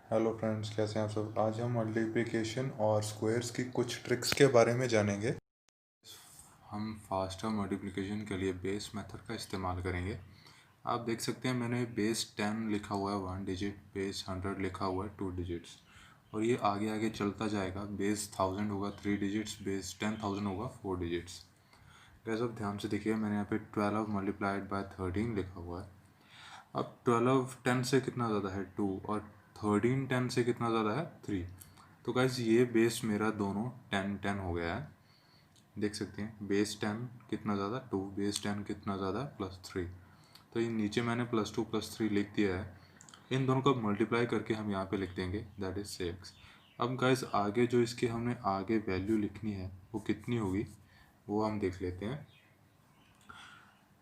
Hello friends, कैसे हैं आप सब। आज हम मल्टीप्लिकेशन और स्क्वायर्स की कुछ ट्रिक्स के बारे में जानेंगे। हम फास्टर मल्टीप्लिकेशन के लिए बेस मेथड का इस्तेमाल करेंगे। आप देख सकते हैं मैंने बेस 10 लिखा हुआ है 1 डिजिट, बेस 100 लिखा हुआ है 2 डिजिट्स, और ये आगे आगे चलता जाएगा। बेस 1000 होगा 3 डिजिट्स, बेस 10,000 होगा 4 डिजिट्स। गैस अब ध्यान से देखिए, मैंने यहाँ पे 12 मल्टीप्लाइड बाय 13 लिखा हुआ है। अब 12 10 से कितना ज़्यादा है 2, और 13 10 से कितना ज़्यादा है 3। तो गाइज ये बेस मेरा दोनों 10 10 हो गया है। देख सकते हैं बेस 10 कितना ज़्यादा 2, बेस 10 कितना ज़्यादा +3। तो ये नीचे मैंने +2 +3 लिख दिया है। इन दोनों को मल्टीप्लाई करके हम यहाँ पे लिख देंगे, दैट इज़ 6। अब गाइज आगे जो इसके हमने आगे वैल्यू लिखनी है वो कितनी होगी वो हम देख लेते हैं।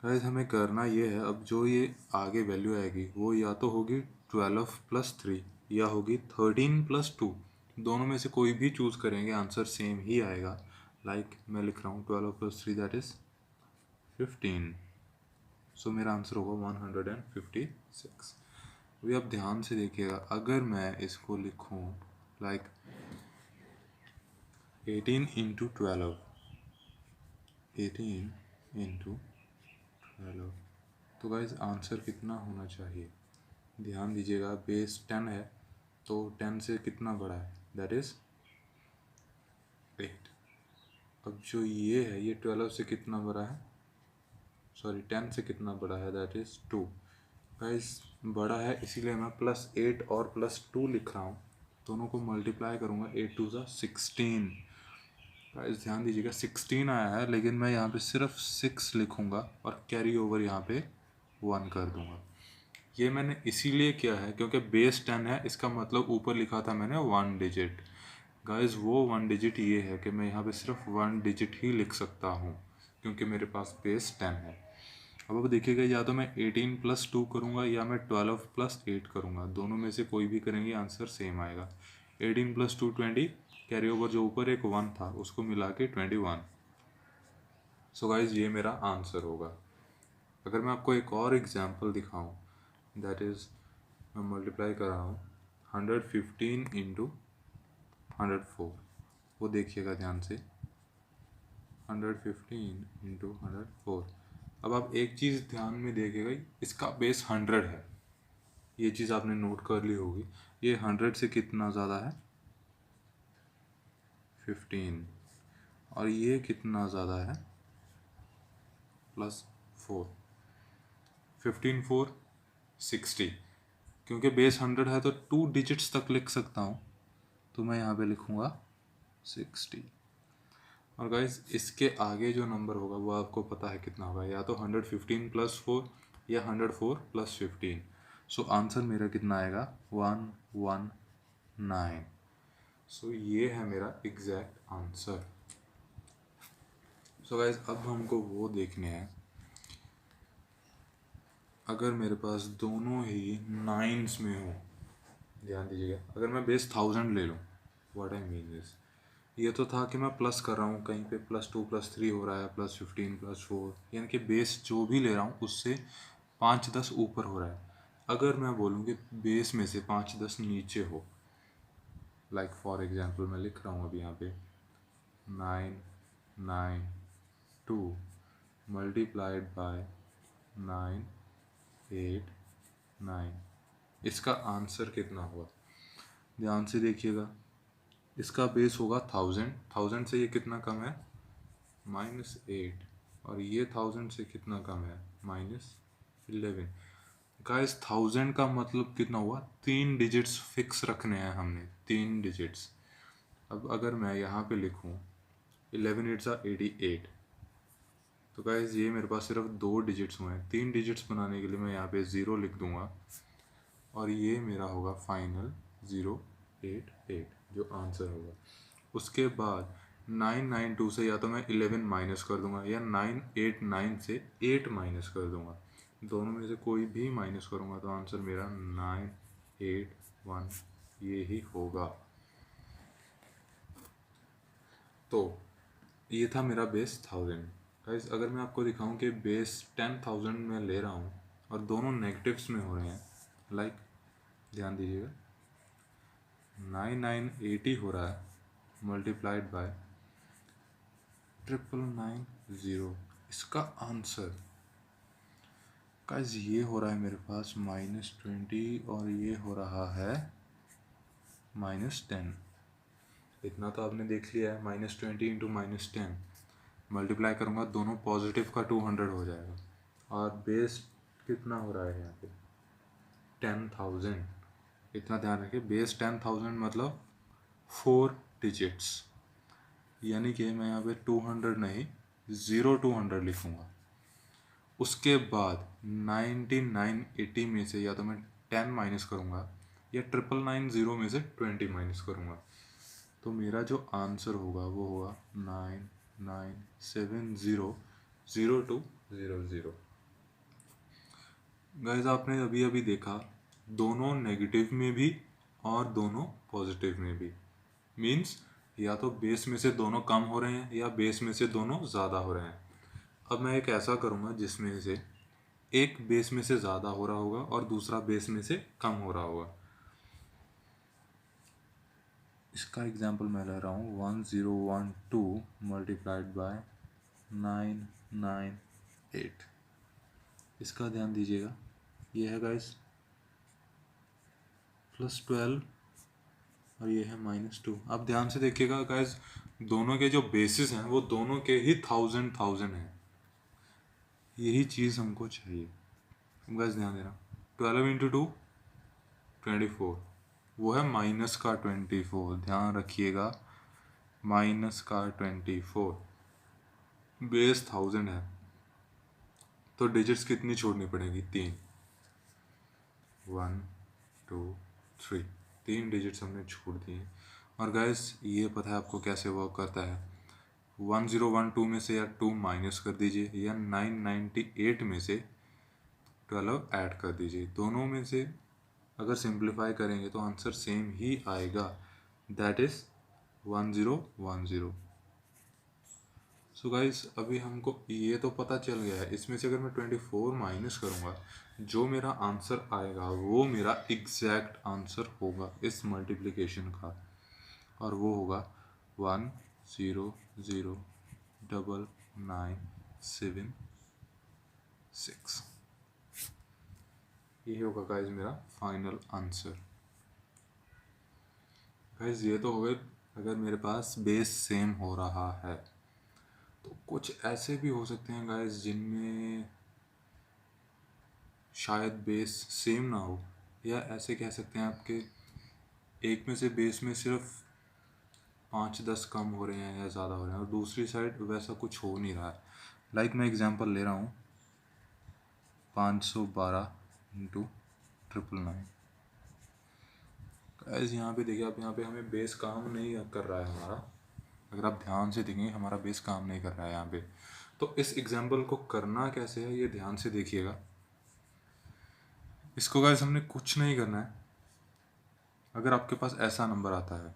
गाइस हमें करना ये है, अब जो ये आगे वैल्यू आएगी वो या तो होगी 12 + 3 या होगी 13 + 2। दोनों में से कोई भी चूज़ करेंगे आंसर सेम ही आएगा। लाइक मैं लिख रहा हूँ 12 + 3 दैट इज़ 15। सो मेरा आंसर होगा 156। अभी आप ध्यान से देखिएगा, अगर मैं इसको लिखूँ लाइक 18 × 12, 18 × 12, तो गाइज आंसर कितना होना चाहिए। ध्यान दीजिएगा, बेस 10 है तो 10 से कितना बड़ा है, दैट इज़ 8। अब जो ये है ये 12 से कितना बड़ा है, सॉरी 10 से कितना बड़ा है, दैट इज़ 2। गाइस बड़ा है इसीलिए मैं +8 और +2 लिख रहा हूँ। दोनों को मल्टीप्लाई करूँगा, 8 2 ज़ा 16। गाइस ध्यान दीजिएगा 16 आया है, लेकिन मैं यहाँ पे सिर्फ 6 लिखूँगा और कैरी ओवर यहाँ पे 1 कर दूँगा। ये मैंने इसीलिए किया है क्योंकि बेस 10 है, इसका मतलब ऊपर लिखा था मैंने 1 डिजिट। गाइस वो 1 डिजिट ये है कि मैं यहाँ पे सिर्फ 1 डिजिट ही लिख सकता हूँ क्योंकि मेरे पास बेस 10 है। अब देखिएगा, या तो मैं 18 + 2 करूँगा या मैं 12 + 8 करूँगा। दोनों में से कोई भी करेंगे आंसर सेम आएगा। 18 + 2 20, कैरी ओवर जो ऊपर एक 1 था उसको मिला के 21। सो गाइज ये मेरा आंसर होगा। अगर मैं आपको एक और एग्जांपल दिखाऊं, दैट इज़ मैं मल्टीप्लाई कर रहा हूँ 115 × 104। वो देखिएगा ध्यान से, 115 × 104। अब आप एक चीज़ ध्यान में देखिएगा, इसका बेस 100 है, ये चीज़ आपने नोट कर ली होगी। ये 100 से कितना ज़्यादा है 15, और ये कितना ज़्यादा है +4। 15 4 60। क्योंकि बेस 100 है तो 2 डिजिट्स तक लिख सकता हूँ, तो मैं यहाँ पे लिखूँगा 60। और गाइज इसके आगे जो नंबर होगा वो आपको पता है कितना होगा, या तो 115 + 4 या 104 + 15। सो आंसर मेरा कितना आएगा 119। सो ये है मेरा एग्जैक्ट आंसर। सो गाइज अब हमको वो देखने हैं, अगर मेरे पास दोनों ही 9s में हो। ध्यान दीजिएगा, अगर मैं बेस 1000 ले लूँ, व्हाट आई मीन इज, ये तो था कि मैं प्लस कर रहा हूँ, कहीं पे +2 +3 हो रहा है, +15 +4, यानी कि बेस जो भी ले रहा हूँ उससे 5 10 ऊपर हो रहा है। अगर मैं बोलूँ कि बेस में से 5 10 नीचे हो, लाइक फॉर एग्जांपल मैं लिख रहा हूँ अभी यहाँ पे 992 मल्टीप्लाइड बाय 989, इसका आंसर कितना हुआ। ध्यान से देखिएगा, इसका बेस होगा 1000, 1000 से ये कितना कम है -8, और ये 1000 से कितना कम है -11। गाइस 1000 का मतलब कितना हुआ, 3 डिजिट्स फिक्स रखने हैं हमने, 3 डिजिट्स। अब अगर मैं यहाँ पे लिखूँ 11 8 ज़ा 88, तो गाइस ये मेरे पास सिर्फ 2 डिजिट्स हुए हैं। 3 डिजिट्स बनाने के लिए मैं यहाँ पे 0 लिख दूँगा, और ये मेरा होगा फाइनल 088 जो आंसर होगा। उसके बाद 992 से या तो मैं 11 माइनस कर दूंगा या 989 से 8 माइनस कर दूंगा। दोनों में से कोई भी माइनस करूंगा तो आंसर मेरा 981 ये ही होगा। तो ये था मेरा बेस 1000। गाइस अगर मैं आपको दिखाऊं कि बेस 10,000 में ले रहा हूँ और दोनों नेगेटिव्स में हो रहे हैं, लाइक ध्यान दीजिएगा 9980 हो रहा है मल्टीप्लाइड बाय 9990। इसका आंसर गाइस ये हो रहा है मेरे पास -20 और ये हो रहा है -10। इतना तो आपने देख लिया है। -20 इंटू -10 मल्टीप्लाई करूँगा, दोनों पॉजिटिव का 200 हो जाएगा। और बेस कितना हो रहा है यहाँ पे 10,000। इतना ध्यान रखिए, बेस 10,000 मतलब 4 डिजिट्स, यानी कि मैं यहाँ पे 200 नहीं 0200 लिखूँगा। उसके बाद 9980 में से या तो मैं 10 माइनस करूँगा या 999 में से 20 माइनस करूँगा। तो मेरा जो आंसर होगा वो होगा 99700200। गाइस आपने अभी अभी देखा दोनों नेगेटिव में भी और दोनों पॉजिटिव में भी, मीन्स या तो बेस में से दोनों कम हो रहे हैं या बेस में से दोनों ज़्यादा हो रहे हैं। अब मैं एक ऐसा करूँगा जिसमें से एक बेस में से ज़्यादा हो रहा होगा और दूसरा बेस में से कम हो रहा होगा। इसका एग्जांपल मैं ले रहा हूँ 1012 मल्टीप्लाइड बाय 998। इसका ध्यान दीजिएगा, ये है गाइस +12 और ये है -2। आप ध्यान से देखिएगा गाइस, दोनों के जो बेसिस हैं वो दोनों के ही 1000 हैं। यही चीज़ हमको चाहिए। गाइस ध्यान देना, 12 इंटू 2 24, वो है माइनस का 24। ध्यान रखिएगा, माइनस का 24। बेस 1000 है तो डिजिट्स कितनी छोड़नी पड़ेगी 3, 1 2 3, 3 डिजिट्स हमने छोड़ दिए। और गाइस ये पता है आपको कैसे वर्क करता है, 1012 में से या 2 माइनस कर दीजिए या 998 में से 12 ऐड कर दीजिए। दोनों में से अगर सिंप्लीफाई करेंगे तो आंसर सेम ही आएगा, दैट इज 1010। सो गाइस अभी हमको ये तो पता चल गया है, इसमें से अगर मैं 24 माइनस करूँगा जो मेरा आंसर आएगा वो मेरा एग्जैक्ट आंसर होगा इस मल्टीप्लिकेशन का, और वो होगा 100996। ये होगा गाइज मेरा फाइनल आंसर। गाइज ये तो हो गए अगर मेरे पास बेस सेम हो रहा है। तो कुछ ऐसे भी हो सकते हैं गाइज जिनमें शायद बेस सेम ना हो, या ऐसे कह सकते हैं आपके एक में से बेस में सिर्फ 5-10 कम हो रहे हैं या ज़्यादा हो रहे हैं और दूसरी साइड वैसा कुछ हो नहीं रहा है। लाइक मैं एग्जांपल ले रहा हूँ 512 इंटू 999। गाइस यहाँ पे देखिए आप, यहाँ पे हमें बेस काम नहीं कर रहा है हमारा। अगर आप ध्यान से देखेंगे हमारा बेस काम नहीं कर रहा है यहाँ पे। तो इस एग्जांपल को करना कैसे है ये ध्यान से देखिएगा। इसको गाइस हमने कुछ नहीं करना है। अगर आपके पास ऐसा नंबर आता है,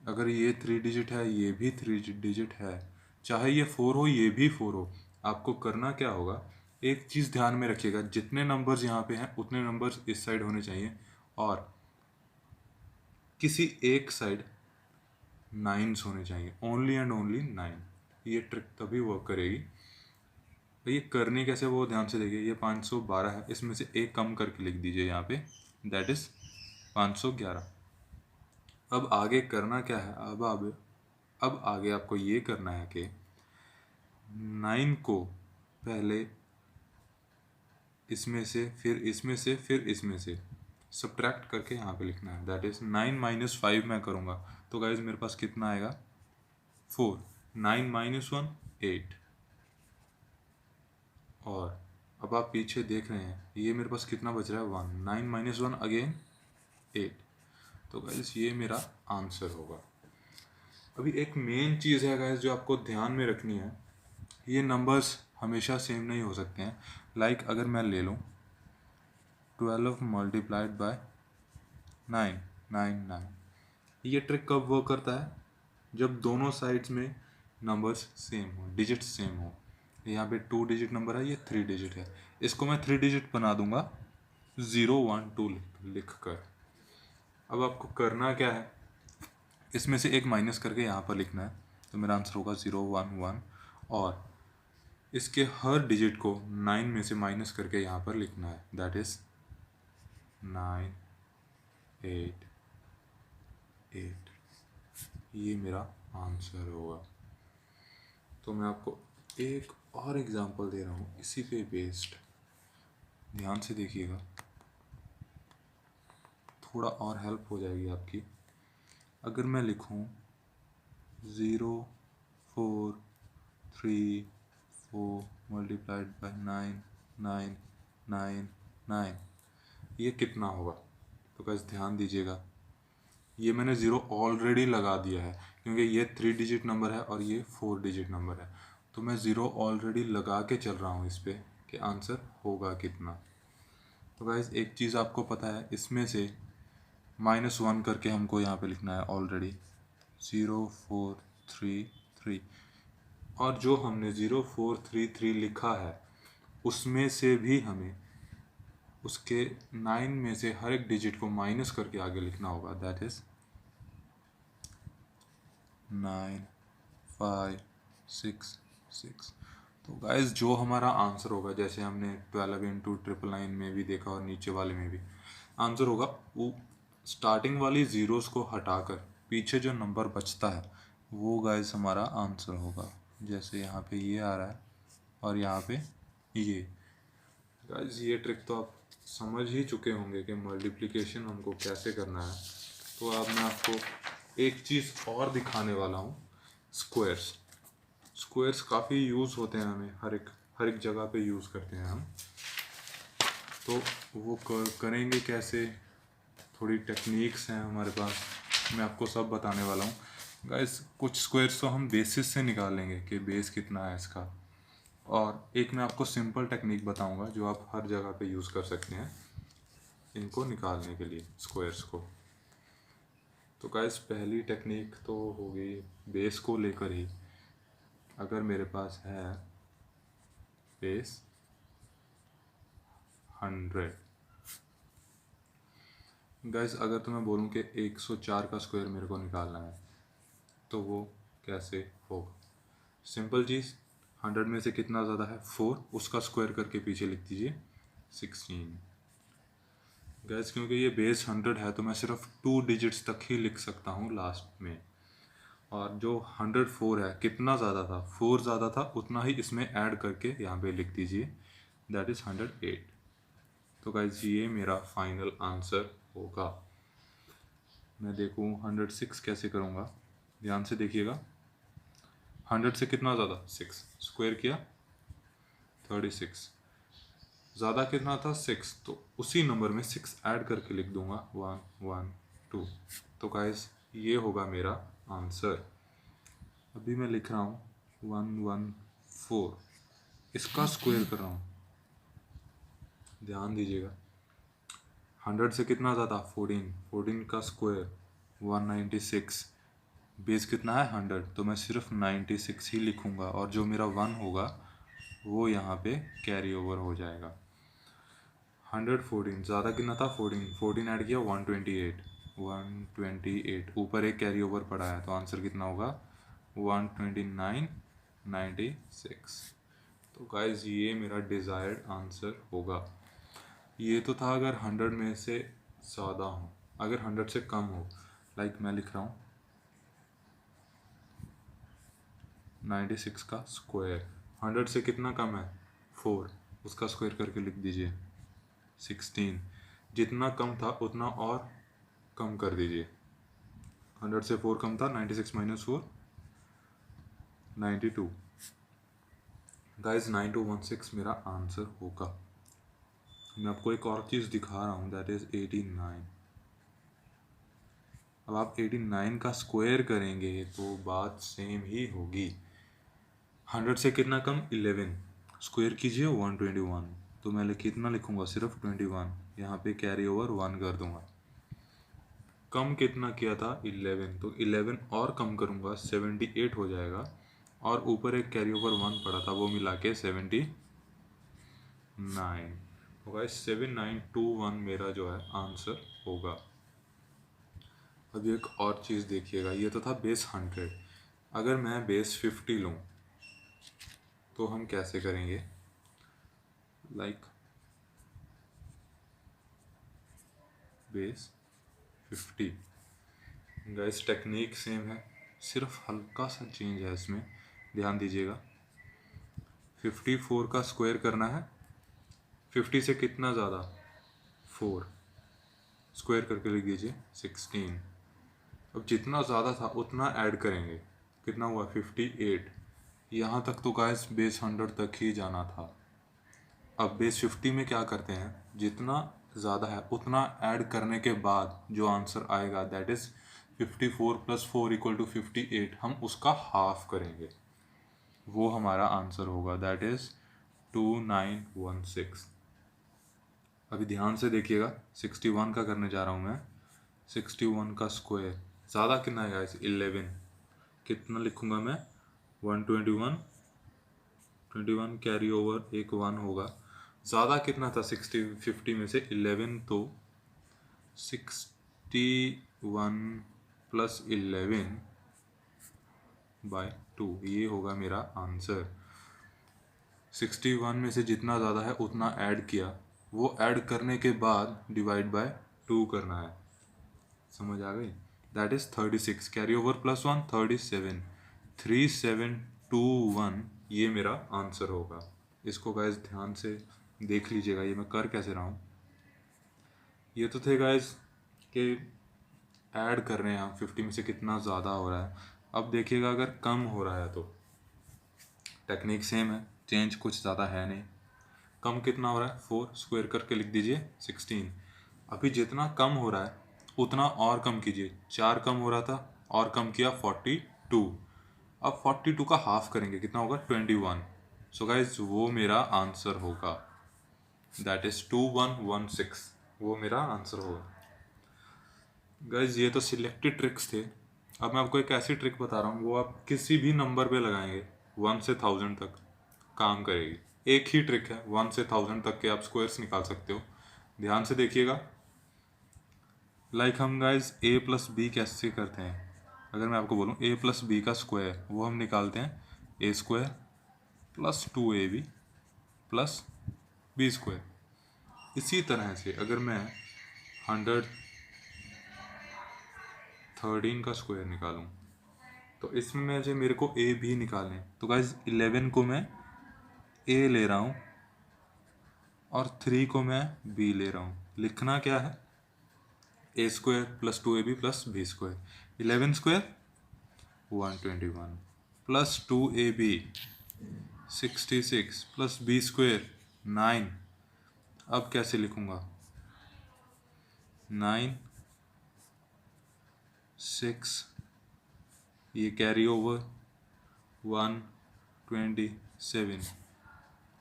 अगर ये 3 डिजिट है, ये भी 3 डिजिट है, चाहे ये 4 हो ये भी 4 हो, आपको करना क्या होगा, एक चीज़ ध्यान में रखिएगा, जितने नंबर्स यहाँ पे हैं उतने नंबर्स इस साइड होने चाहिए और किसी एक साइड 9s होने चाहिए, ओनली एंड ओनली 9। ये ट्रिक तभी वर्क करेगी। तो ये करनी कैसे वो ध्यान से देखिए। ये 512 है, इसमें से एक कम करके लिख दीजिए यहाँ पे, दैट इज़ 511। अब आगे करना क्या है, अब आगे आपको ये करना है कि 9 को पहले इसमें से फिर इसमें से फिर इसमें से सब्ट्रैक्ट करके यहाँ पे लिखना है, दैट इज़ 9 - 5 मैं करूँगा तो गाइज मेरे पास कितना आएगा 4, 9 - 1 8। और अब आप पीछे देख रहे हैं ये मेरे पास कितना बच रहा है 1, 9 - 1 अगेन 8। तो गाइज ये मेरा आंसर होगा। अभी एक मेन चीज़ है गाइज जो आपको ध्यान में रखनी है, ये नंबर्स हमेशा सेम नहीं हो सकते हैं। लाइक अगर मैं ले लूँ 12 मल्टीप्लाइड बाय 999, ये ट्रिक कब वर्क करता है, जब दोनों साइड्स में नंबर्स सेम हो, डिजिट सेम हो। यहाँ पे 2 डिजिट नंबर है, ये 3 डिजिट है, इसको मैं 3 डिजिट बना दूंगा 012 लिख कर। अब आपको करना क्या है, इसमें से एक माइनस करके यहाँ पर लिखना है। तो मेरा आंसर होगा 0 1 1 और इसके हर डिजिट को 9 में से माइनस करके यहाँ पर लिखना है। That is 9 8 8। ये मेरा आंसर होगा। तो मैं आपको एक और एग्जांपल दे रहा हूँ इसी पे बेस्ड, ध्यान से देखिएगा, थोड़ा और हेल्प हो जाएगी आपकी। अगर मैं लिखूँ 0 4 3 4 मल्टीप्लाइड बाय 9 9 9 9, ये कितना होगा? तो गाइस ध्यान दीजिएगा, ये मैंने ज़ीरो ऑलरेडी लगा दिया है क्योंकि ये 3 डिजिट नंबर है और ये 4 डिजिट नंबर है। तो मैं ज़ीरो ऑलरेडी लगा के चल रहा हूँ इस पर कि आंसर होगा कितना। तो गाइस एक चीज़ आपको पता है, इसमें से -1 करके हमको यहाँ पे लिखना है ऑलरेडी 0 4 3 3, और जो हमने 0 4 3 3 लिखा है उसमें से भी हमें उसके 9 में से हर एक डिजिट को माइनस करके आगे लिखना होगा। That is 9 5 6 6। तो गाइस जो हमारा आंसर होगा, जैसे हमने 12 इंटू 999 में भी देखा और नीचे वाले में भी आंसर होगा, वो स्टार्टिंग वाली ज़ीरोज़ को हटाकर पीछे जो नंबर बचता है वो गाइस हमारा आंसर होगा। जैसे यहाँ पे ये आ रहा है और यहाँ पे ये। गाइस ये ट्रिक तो आप समझ ही चुके होंगे कि मल्टीप्लिकेशन हमको कैसे करना है। तो अब मैं आपको एक चीज़ और दिखाने वाला हूँ, स्क्वायर्स। स्क्वायर्स काफ़ी यूज़ होते हैं, हमें हर एक जगह पे यूज़ करते हैं हम। तो वो करेंगे कैसे, थोड़ी टेक्निक्स हैं हमारे पास, मैं आपको सब बताने वाला हूँ। गाइस कुछ स्क्वायर्स तो हम बेसिस से निकालेंगे कि बेस कितना है इसका, और एक मैं आपको सिंपल टेक्निक बताऊंगा जो आप हर जगह पे यूज़ कर सकते हैं इनको निकालने के लिए, स्क्वायर्स को। तो गाइस पहली टेक्निक तो हो गई बेस को लेकर ही। अगर मेरे पास है बेस 100, गाइस अगर तो मैं बोलूँ कि 104 का स्क्वायर मेरे को निकालना है तो वो कैसे होगा? सिंपल चीज़, 100 में से कितना ज़्यादा है 4, उसका स्क्वायर करके पीछे लिख दीजिए 16। गैस क्योंकि ये बेस 100 है तो मैं सिर्फ 2 डिजिट्स तक ही लिख सकता हूँ लास्ट में, और जो 104 है कितना ज़्यादा था, 4 ज़्यादा था, उतना ही इसमें ऐड करके यहाँ पे लिख दीजिए, दैट इज़ 108। तो गाइस ये मेरा फाइनल आंसर होगा। मैं देखूँ 106 कैसे करूँगा, ध्यान से देखिएगा। 100 से कितना ज़्यादा 6, स्क्वायर किया 36, ज़्यादा कितना था 6, तो उसी नंबर में 6 ऐड करके लिख दूंगा 1 1 2। तो गाइस ये होगा मेरा आंसर। अभी मैं लिख रहा हूँ 114, इसका स्क्वायर कर रहा हूँ, ध्यान दीजिएगा। 100 से कितना ज़्यादा 14, 14 का स्क्वायर 196, बेस कितना है 100, तो मैं सिर्फ 96 ही लिखूँगा और जो मेरा 1 होगा वो यहाँ पे कैरी ओवर हो जाएगा। 114 ज़्यादा कितना था 14, 14 ऐड किया 128, 128 ऊपर एक कैरी ओवर पड़ा है तो आंसर कितना होगा 129 96। तो गाइज ये मेरा डिज़ायर्ड आंसर होगा। ये तो था अगर 100 में से ज़्यादा हो, अगर 100 से कम हो, लाइक मैं लिख रहा हूँ 96 का स्क्वायर, 100 से कितना कम है 4, उसका स्क्वायर करके लिख दीजिए 16, जितना कम था उतना और कम कर दीजिए। 100 से 4 कम था, 96 माइनस 4 92। गाइज 9216 मेरा आंसर होगा। मैं आपको एक और चीज़ दिखा रहा हूँ, दैट इज़ 89। अब आप 89 का स्क्वायर करेंगे तो बात सेम ही होगी। 100 से कितना कम 11, स्क्वायर कीजिए 121, तो मैं कितना लिखूँगा सिर्फ 21, यहाँ पे कैरी ओवर 1 कर दूँगा। कम कितना किया था 11, तो 11 और कम करूँगा 78 हो जाएगा, और ऊपर एक कैरी ओवर 1 पड़ा था वो मिला के 79 होगा। 7921 मेरा जो है आंसर होगा। अभी एक और चीज़ देखिएगा, ये तो था बेस 100। अगर मैं बेस 50 लूँ तो हम कैसे करेंगे, like base 50। Guys technique same है, सिर्फ हल्का सा चेंज है इसमें, ध्यान दीजिएगा। 54 का स्क्वायर करना है, 50 से कितना ज़्यादा, 4, स्क्वायर करके लिख दीजिए 16। अब जितना ज़्यादा था उतना ऐड करेंगे, कितना हुआ 58। यहाँ तक तो गाइस बेस 100 तक ही जाना था। अब बेस 50 में क्या करते हैं, जितना ज़्यादा है उतना ऐड करने के बाद जो आंसर आएगा दैट इज़ 54 + 4 = 58, हम उसका हाफ करेंगे, वो हमारा आंसर होगा, दैट इज़ 2916। अभी ध्यान से देखिएगा, 61 का करने जा रहा हूँ मैं। 61 का स्क्वायर ज़्यादा कितना है गाइस, 11। कितना लिखूँगा मैं, 121, 21 कैरी ओवर एक 1 होगा। ज़्यादा कितना था 50 में से 11, तो 61 + 11/2, ये होगा मेरा आंसर। 61 में से जितना ज़्यादा है उतना ऐड किया, वो ऐड करने के बाद डिवाइड बाय 2 करना है, समझ आ गई। दैट इज़ 36 कैरी ओवर +1 37, 3721, ये मेरा आंसर होगा। इसको गाइस ध्यान से देख लीजिएगा, ये मैं कर कैसे रहा हूँ। ये तो थे गाइस कि ऐड कर रहे हैं हम, 50 में से कितना ज़्यादा हो रहा है। अब देखिएगा अगर कम हो रहा है तो टेक्निक सेम है, चेंज कुछ ज़्यादा है नहीं। कम कितना हो रहा है, 4, स्क्वायर करके लिख दीजिए 16। अभी जितना कम हो रहा है उतना और कम कीजिए, 4 कम हो रहा था और कम किया 42। अब 42 का हाफ करेंगे, कितना होगा 21। सो गाइज वो मेरा आंसर होगा, दैट इज़ 2116, वो मेरा आंसर होगा। गाइज ये तो सिलेक्टेड ट्रिक्स थे। अब मैं आपको एक ऐसी ट्रिक बता रहा हूँ, वो आप किसी भी नंबर पे लगाएंगे 1 से 1000 तक काम करेगी। एक ही ट्रिक है, 1 से 1000 तक के आप स्क्वायर्स निकाल सकते हो। ध्यान से देखिएगा। लाइक हम गाइज a + b कैसे करते हैं, अगर मैं आपको बोलूँ a + b का स्क्वायर, वो हम निकालते हैं a² + 2ab + b²। इसी तरह से अगर मैं 113 का स्क्वायर निकालूं तो इसमें से मेरे को a b निकालने, तो गाइज 11 को मैं a ले रहा हूँ और 3 को मैं b ले रहा हूँ। लिखना क्या है, a² + 2ab + b²। 11² 121 + 2ab 66 + b² 9। अब कैसे लिखूँगा, 9 6, ये कैरी ओवर 127।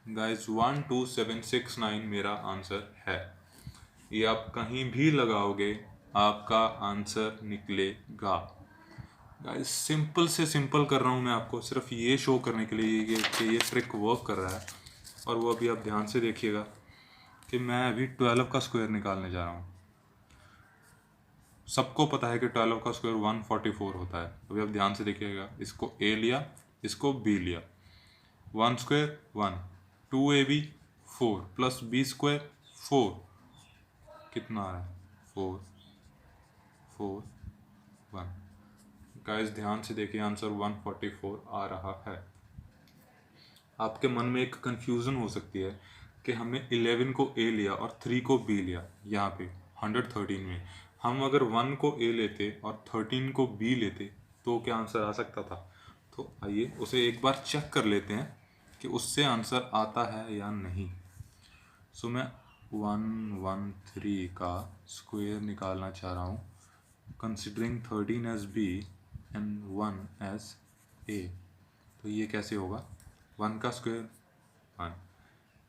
गाइस 12769 मेरा आंसर है। ये आप कहीं भी लगाओगे आपका आंसर निकलेगा। गाइस सिंपल से सिंपल कर रहा हूँ मैं आपको, सिर्फ ये शो करने के लिए कि ये ट्रिक वर्क कर रहा है। और वो अभी आप ध्यान से देखिएगा कि मैं अभी 12 का स्क्वायर निकालने जा रहा हूँ। सबको पता है कि 12 का स्क्वायर 144 होता है। अभी आप ध्यान से देखिएगा, इसको a लिया, इसको b लिया, 1² 1, 2ab 4 + b² 4, कितना आ रहा है 4 4 1। गाइस ध्यान से देखिए, आंसर 144 आ रहा है। आपके मन में एक कंफ्यूजन हो सकती है कि हमने 11 को a लिया और 3 को b लिया। यहाँ पे 113 में हम अगर 1 को a लेते और 13 को b लेते तो क्या आंसर आ सकता था। तो आइए उसे एक बार चेक कर लेते हैं कि उससे आंसर आता है या नहीं। सो मैं 113 का स्क्वायर निकालना चाह रहा हूँ, considering 13 as b and 1 as a। तो ये कैसे होगा, 1 का square 1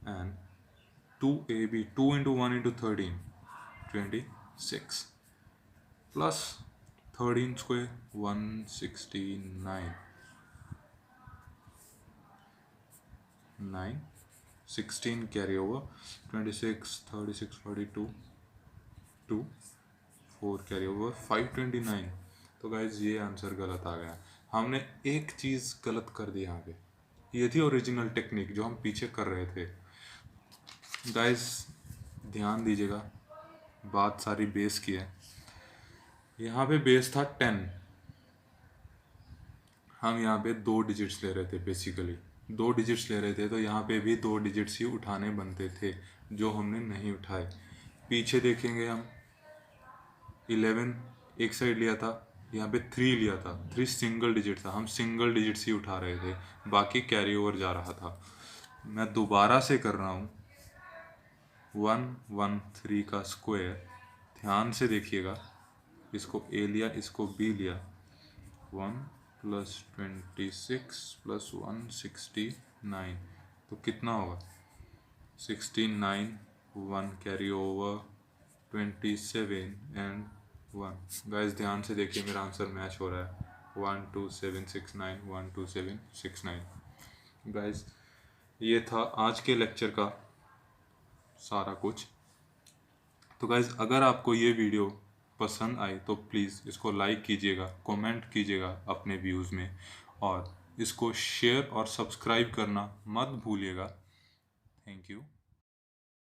and 2ab, 2 × 1 × 13 26 plus 13² 169 9 16 carry over 26 36 42 2 4 carry over 529। तो गाइज ये आंसर गलत आ गया। हमने एक चीज़ गलत कर दी यहाँ पे। ये थी ओरिजिनल टेक्निक जो हम पीछे कर रहे थे। गाइज ध्यान दीजिएगा, बात सारी बेस की है। यहाँ पे बेस था 10, हम यहाँ पे 2 डिजिट्स ले रहे थे। बेसिकली 2 डिजिट्स ले रहे थे, तो यहाँ पे भी 2 डिजिट्स ही उठाने बनते थे, जो हमने नहीं उठाए। पीछे देखेंगे हम 11 एक साइड लिया था, यहाँ पे 3 लिया था। 3 सिंगल डिजिट था, हम सिंगल डिजिट्स ही उठा रहे थे, बाकी कैरी ओवर जा रहा था। मैं दोबारा से कर रहा हूँ 113 का स्क्वायर। ध्यान से देखिएगा, इसको ए लिया, इसको बी लिया। 1 + 26 + 169, तो कितना होगा? 69, 1 कैरी ओवर 27 एंड 1। गाइस ध्यान से देखिए, मेरा आंसर मैच हो रहा है। 12769, 12769। गाइस ये था आज के लेक्चर का सारा कुछ। तो गाइस अगर आपको ये वीडियो पसंद आई तो प्लीज़ इसको लाइक कीजिएगा, कमेंट कीजिएगा अपने व्यूज़ में, और इसको शेयर और सब्सक्राइब करना मत भूलिएगा। Thank you.